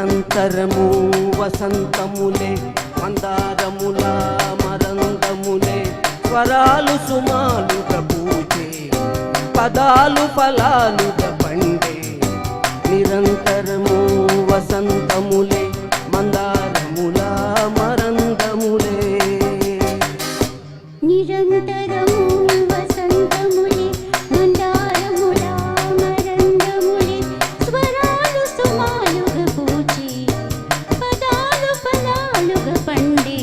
నిరంతరము వసంతములే మందారముల మరందములే స్వరాలు సుమాలుగా పూజే పదాలు ఫలాలుగా పండే నిరంతరము వసంతములే మందారముల మరందములే నిరంతరము వసంతములే మందారముల మరందములే స్వరాలు సుమాలుగా పూజే పదాలు ఫలాలుగా పండే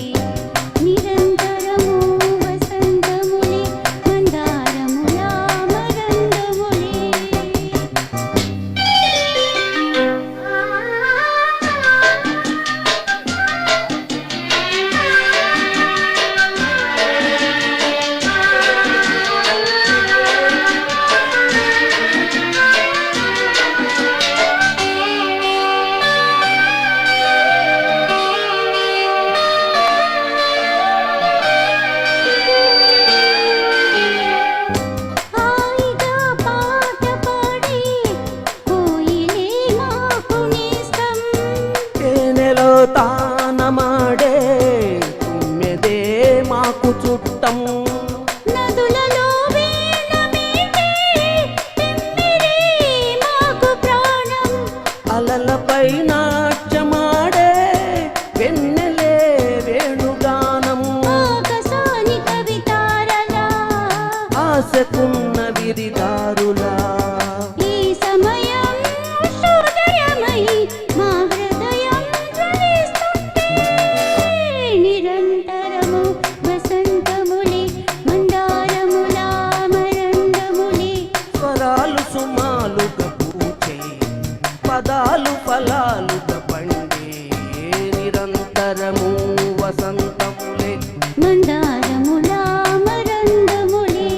నిరంతరము వసంతములే మందారముల మరందములే. హాయిగా పాట పాడే కోయిలే మాకు నేస్తం తేనెలో తానమాడే తుమ్మెదే మాకు చుట్టం నదులలో వీణ మీటే తిమ్మిరే మాకు ప్రాణం అలలపై నాట్యమాడే వెన్నెలే వేణుగానం ఆకాశాని కవితారలా ఆశకున్న విరిదారులా ఈ సమయం శోదయమై మా హృదయం జ్వలిస్తుంటే నిరంతరము వసంతములే మందారముల మరందములే స్వరాలు సుమాలుగా పూచే పదాలు ఫలాలుగా పండే నిరంతరము వసంతములే మందారముల మరందములే.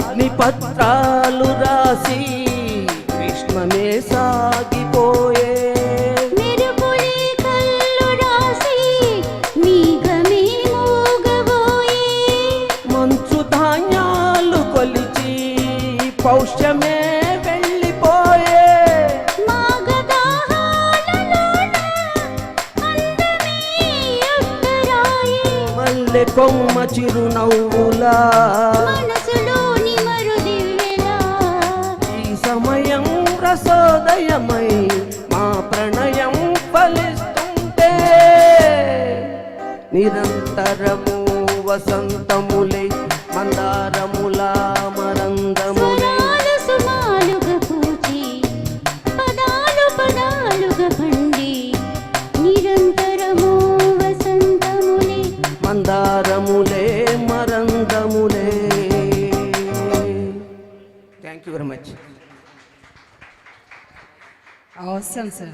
అగ్నిపత్రాలు రాసి కృష్ణమే సాగిపోయే మెరుపులే కళ్ళు రాసి మేఘమే మోగబోయే మంచు ధాన్యాలు కొలిచి పౌష్యమే వెళ్ళిపోయే మాగదాహాలలోన అందమే అక్కరాయే మల్లె కొమ్మ చిరునవ్వులా మనసులోని మరుదివ్వెలా ఈ సమయం రసోదయమై మా ప్రణయం ఫలిస్తుంటే నిరంతరము వసంతములే మందారముల మరందములే స్వరాలు సుమాలుగా పూజే పదాలు పదాలుగా పండే నిరంతరము వసంతములే మందారములే మరందములే. Thank you very much. Awesome, sir.